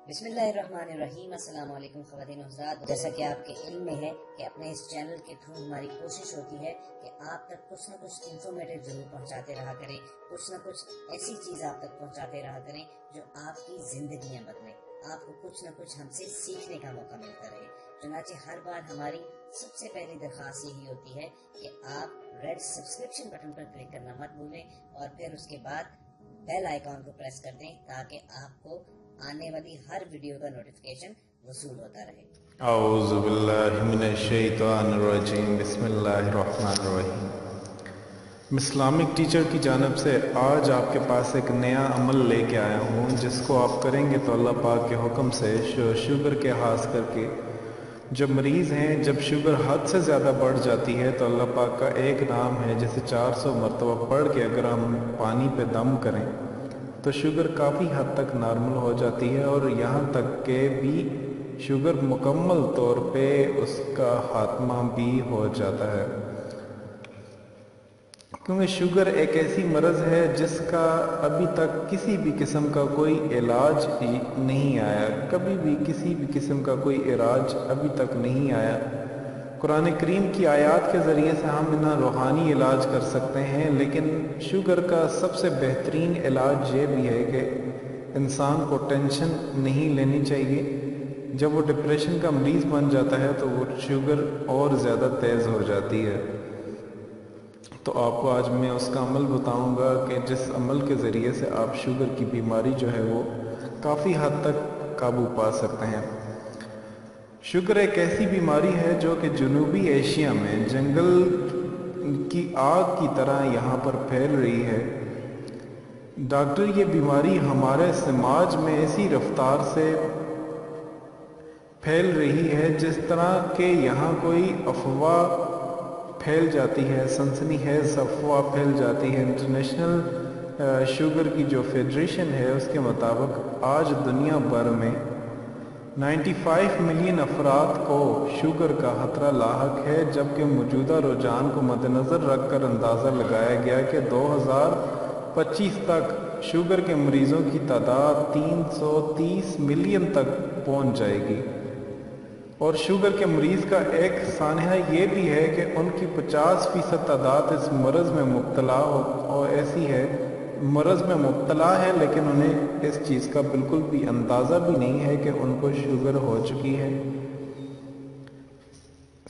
बिस्मिल्लाहिर्रहमानिर्रहीम। अस्सलाम वालेकुम ख़वातीन और हज़रात। जैसा कि आपके इल्म में है कि अपने इस चैनल के थ्रू हमारी कोशिश होती है कि आप तक कुछ न कुछ इंफॉर्मेटिव जरूर पहुंचाते रहा करें, कुछ न कुछ ऐसी चीज़ आप तक पहुंचाते रहा करें जो आपकी ज़िंदगियां बदलें, आपको कुछ न कुछ हमसे सीखने का मौका मिलता रहे। चुनांचे हर बार हमारी सबसे पहली दरख्वास्त यही होती है कि आप रेड सब्सक्रिप्शन बटन पर क्लिक करना मत भूलें और फिर उसके बाद बेल आइकॉन को प्रेस कर दें ताकि आपको आने वाली हर वीडियो का नोटिफिकेशन वसूल होता रहे। औज़ु बिल्लाहि मिनश्शैतानिर्रजीम। बिस्मिल्लाहिर्रहमानिर्रहीम। इस्लामिक टीचर की जानब से आज आपके पास एक नया अमल लेके आया हूँ जिसको आप करेंगे तो अल्लाह पाक के हुक्म से शुगर के खास करके जो मरीज़ हैं, जब शुगर हद से ज़्यादा बढ़ जाती है तो अल्लाह पाक का एक नाम है जिसे 400 मरतबा पढ़ के अगर हम पानी पे दम करें तो शुगर काफ़ी हद तक नॉर्मल हो जाती है और यहाँ तक के भी शुगर मुकम्मल तौर पे उसका खात्मा भी हो जाता है। क्योंकि शुगर एक ऐसी मर्ज़ है जिसका अभी तक किसी भी किस्म का कोई इलाज नहीं आया, कभी भी किसी भी किस्म का कोई इलाज अभी तक नहीं आया। कुरान करीम की आयत के ज़रिए से हम इन्हें रूहानी इलाज कर सकते हैं, लेकिन शुगर का सबसे बेहतरीन इलाज ये भी है कि इंसान को टेंशन नहीं लेनी चाहिए। जब वो डिप्रेशन का मरीज़ बन जाता है तो वो शुगर और ज़्यादा तेज़ हो जाती है। तो आपको आज मैं उसका अमल बताऊंगा कि जिस अमल के ज़रिए से आप शुगर की बीमारी जो है वो काफ़ी हद तक काबू पा सकते हैं। शुगर एक ऐसी बीमारी है जो कि जनूबी एशिया में जंगल की आग की तरह यहाँ पर फैल रही है। डॉक्टर ये बीमारी हमारे समाज में ऐसी रफ्तार से फैल रही है जिस तरह के यहाँ कोई अफवाह फैल जाती है, सनसनीखेज़ अफवाह फैल जाती है। इंटरनेशनल शुगर की जो फेडरेशन है उसके मुताबिक आज दुनिया भर में 95 मिलियन अफराद को शुगर का खतरा लाहक है, जबकि मौजूदा रुझान को मद्देनज़र रखकर अंदाज़ा लगाया गया कि 2025 तक शुगर के मरीज़ों की तादाद 330 मिलियन तक पहुंच जाएगी। और शुगर के मरीज़ का एक सानहा ये भी है कि उनकी 50% तादाद इस मर्ज़ में मुब्तला और ऐसी है मर्ज़ में मुब्तला है, लेकिन उन्हें इस चीज़ का बिल्कुल भी अंदाज़ा भी नहीं है कि उनको शुगर हो चुकी है।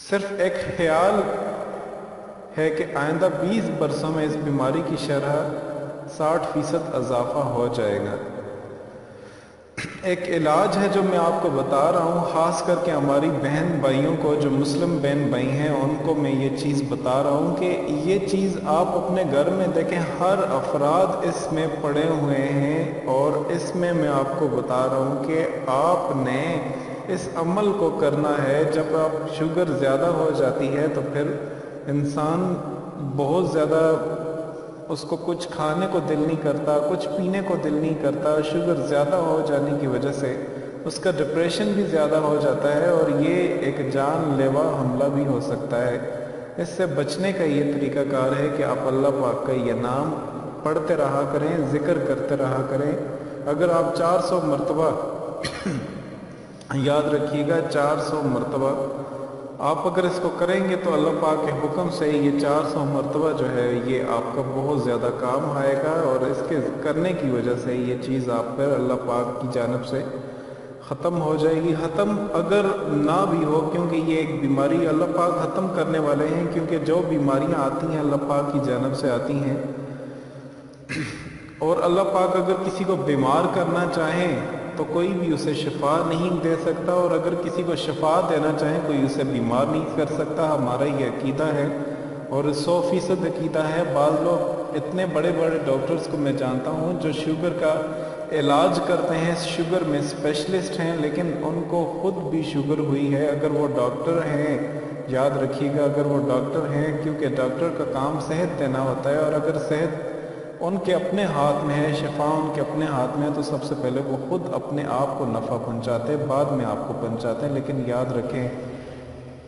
सिर्फ एक ख्याल है कि आइंदा 20 बरसों में इस बीमारी की शरह 60% इजाफा हो जाएगा। एक इलाज है जो मैं आपको बता रहा हूँ, ख़ास करके हमारी बहन भाइयों को जो मुस्लिम बहन भाई हैं उनको मैं ये चीज़ बता रहा हूँ कि ये चीज़ आप अपने घर में देखें, हर अफराद इसमें पड़े हुए हैं। और इसमें मैं आपको बता रहा हूँ कि आपने इस अमल को करना है। जब आप शुगर ज़्यादा हो जाती है तो फिर इंसान बहुत ज़्यादा उसको कुछ खाने को दिल नहीं करता, कुछ पीने को दिल नहीं करता। शुगर ज़्यादा हो जाने की वजह से उसका डिप्रेशन भी ज़्यादा हो जाता है और ये एक जानलेवा हमला भी हो सकता है। इससे बचने का ये तरीक़ाकार है कि आप अल्लाह पाक का ये नाम पढ़ते रहा करें, ज़िक्र करते रहा करें। अगर आप 400 मरतबा याद रखिएगा, 400 मरतबा आप अगर इसको करेंगे तो अल्लाह पाक के हुक्म से ये 400 मरतबा जो है ये आपका बहुत ज़्यादा काम आएगा और इसके करने की वजह से ये चीज़ आप पर अल्लाह पाक की जानिब से ख़त्म हो जाएगी। ख़त्म अगर ना भी हो, क्योंकि ये एक बीमारी अल्लाह पाक ख़त्म करने वाले हैं, क्योंकि जो बीमारियां आती हैं अल्लाह पाक की जानिब से आती हैं। और अल्लाह पाक अगर किसी को बीमार करना चाहें तो कोई भी उसे शिफा नहीं दे सकता, और अगर किसी को शिफा देना चाहे कोई उसे बीमार नहीं कर सकता। हमारा ये अकीदा है और 100% अकीदा है। बाज़ लोग इतने बड़े बड़े डॉक्टर्स को मैं जानता हूँ जो शुगर का इलाज करते हैं, शुगर में स्पेशलिस्ट हैं, लेकिन उनको खुद भी शुगर हुई है। अगर वो डॉक्टर हैं, याद रखिएगा, अगर वो डॉक्टर हैं, क्योंकि डॉक्टर का काम सेहत देना होता है, और अगर सेहत उनके अपने हाथ में है, शिफा उनके अपने हाथ में है, तो सबसे पहले वो खुद अपने आप को नफ़ा पहुंचाते हैं, बाद में आपको पहुंचाते हैं। लेकिन याद रखें,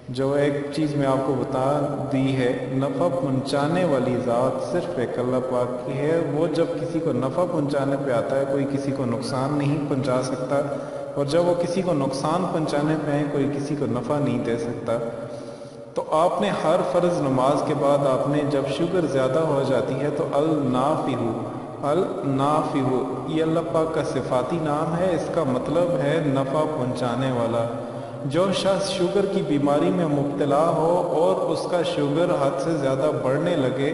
जो एक चीज़ मैं आपको बता दी है, नफ़ा पहुंचाने वाली ज़ात सिर्फ एक अल्लाह पाक की है। वो जब किसी को नफ़ा पहुंचाने पे आता है, कोई किसी को नुकसान नहीं पहुंचा सकता। اور جب وہ کسی کو نقصان پہنچانے پہ ہیں کوئی کسی کو نفع نہیں دے سکتا۔ تو آپ نے ہر فرض نماز کے بعد آپ نے جب شوگر زیادہ ہو جاتی ہے تو النافع یہ اللہ پاک کا صفاتی نام ہے، اس کا مطلب ہے نفع پہنچانے والا۔ جو شخص شوگر کی بیماری میں مبتلا ہو اور اس کا شوگر حد سے زیادہ بڑھنے لگے،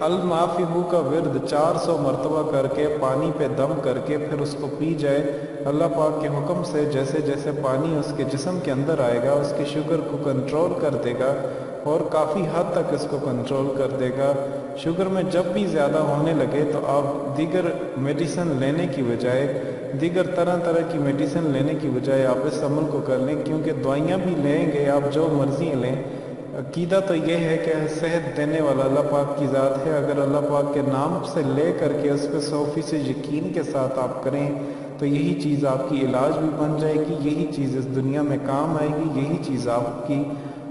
النافع کا ورد 400 مرتبہ کر کے پانی پہ دم کر کے پھر اس کو پی جائے، اللہ پاک کے حکم سے جیسے جیسے پانی اس کے جسم کے اندر آئے گا اس کے شوگر کو کنٹرول کر دے گا اور کافی حد تک اس کو کنٹرول کر دے گا۔ شوگر میں جب بھی زیادہ ہونے لگے تو آپ دیگر میڈیسن لینے کی بجائے، دیگر طرح طرح کی میڈیسن لینے کی بجائے آپ اس عمل کو کر لیں، کیونکہ دوائیاں بھی لیں گے آپ جو مرضی لیں، عقیدہ تو یہ ہے کہ صحت دینے والا اللہ پاک کی ذات ہے۔ اگر اللہ پاک کے نام سے لے کر کے اس پہ 100% یقین کے ساتھ آپ کریں تو یہی چیز آپ کی علاج بھی بن جائے گی، یہی چیز اس دنیا میں کام آئے گی، یہی چیز آپ کی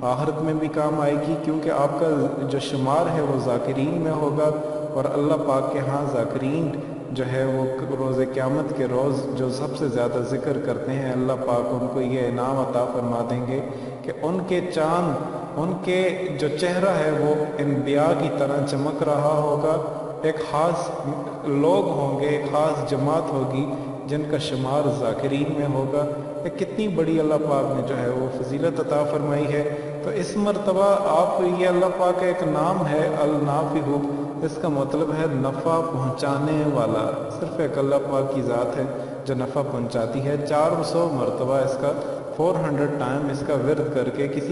آخرت میں بھی کام آئے گی، کیونکہ آپ کا جو شمار ہے وہ ذاکرین میں ہوگا، اور اللہ پاک کے ہاں ذاکرین جو ہے وہ روز قیامت کے روز جو سب سے زیادہ ذکر کرتے ہیں، اللہ پاک ان کو یہ انعام عطا فرما دیں گے کہ ان کے چاند، ان کے جو چہرہ ہے وہ انبیاء کی طرح چمک رہا ہوگا۔ ایک خاص لوگ ہوں گے، ایک خاص جماعت ہوگی جن کا شمار ذاکرین میں ہوگا۔ یہ کتنی بڑی اللہ پاک نے جو ہے وہ فضیلت عطا فرمائی ہے۔ تو اس مرتبہ آپ یہ اللہ پاک کا ایک نام ہے النافع، اس کا مطلب ہے نفع پہنچانے والا۔ صرف ایک اللہ پاک کی ذات ہے جو نفع پہنچاتی ہے۔ 400 مرتبہ اس کا 400 ٹائم اس کا ورد کر کے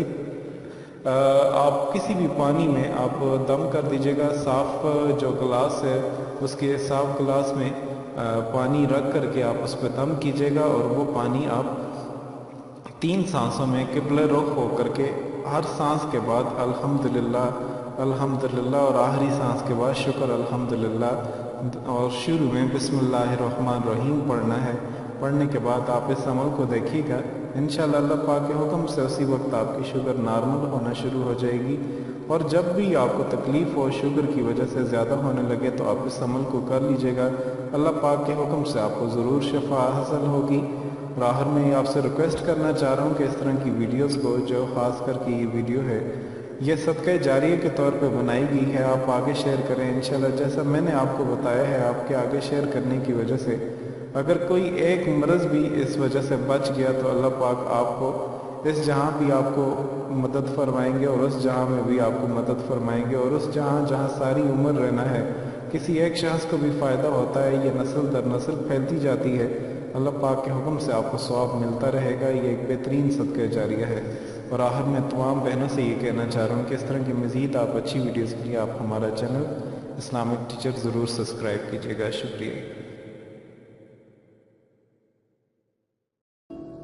آپ کسی بھی پانی میں آپ دم کر دیجئے گا، صاف جو گلاس ہے اس کے صاف گلاس میں پانی رکھ کر کے آپ اس پہ دم کیجئے گا، اور وہ پانی آپ 3 سانسوں میں قبلہ رخ ہو کر کے ہر سانس کے بعد الحمدللہ الحمدللہ اور آخری سانس کے بعد شکر الحمدللہ، اور شروع میں بسم اللہ الرحمن الرحیم پڑھنا ہے۔ پڑھنے کے بعد آپ اس عمل کو دیکھیے گا، انشاءاللہ اللہ پاک کے حکم سے اسی وقت آپ کی شوگر نارمل ہونا شروع ہو جائے گی۔ اور جب بھی آپ کو تکلیف ہو شوگر کی وجہ سے زیادہ ہونے لگے تو آپ اس عمل کو کر لیجئے گا، اللہ پاک کے حکم سے آپ کو ضرور شفا حاصل ہوگی۔ اور آخر میں آپ سے ریکویسٹ کرنا چاہ رہا ہوں کہ اس طرح کی ویڈیوز کو، جو خاص کر کے یہ ویڈیو ہے یہ صدقہ جاریہ کے طور پہ بنائی گئی ہے، آپ آگے شیئر کریں انشاءاللہ۔ جیسا میں نے آپ کو بتایا ہے، آپ کے آگے شیئر کرنے کی وجہ سے اگر کوئی ایک مرض بھی اس وجہ سے بچ گیا تو اللہ پاک آپ کو اس جہاں بھی آپ کو مدد فرمائیں گے اور اس جہاں میں بھی آپ کو مدد فرمائیں گے، اور اس جہاں ساری عمر رہنا ہے کسی ایک شخص کو بھی فائدہ ہوتا ہے، یہ نسل در نسل پھیلتی جاتی ہے، اللہ پاک کے حکم سے آپ کو ثواب ملتا رہے گا۔ یہ ایک بہترین صدقہ جاریہ ہے۔ اور آخر میں تمام بہنوں سے یہ کہنا چاہ رہا ہوں کہ اس طرح کی مزید آپ اچھی ویڈیوز کے لیے آپ ہمارا چینل اسلامک ٹیچر ضرور سبسکرائب کیجیے گا۔ شکریہ۔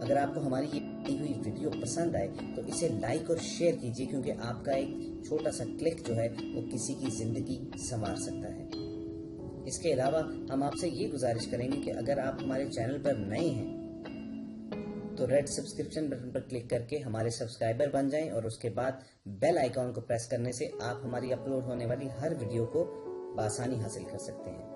اگر آپ کو ہماری یہ ہوئی ویڈیو پسند آئے تو اسے لائک اور شیئر کیجیے، کیونکہ آپ کا ایک چھوٹا سا کلک جو ہے وہ کسی کی زندگی سنوار سکتا ہے۔ اس کے علاوہ ہم آپ سے یہ گزارش کریں گے کہ اگر آپ ہمارے چینل پر نئے ہیں تو ریڈ سبسکرپشن بٹن پر کلک کر کے ہمارے سبسکرائبر بن جائیں، اور اس کے بعد بیل آئیکن کو پریس کرنے سے آپ ہماری اپلوڈ ہونے والی ہر ویڈیو کو بآسانی حاصل کر سکتے ہیں۔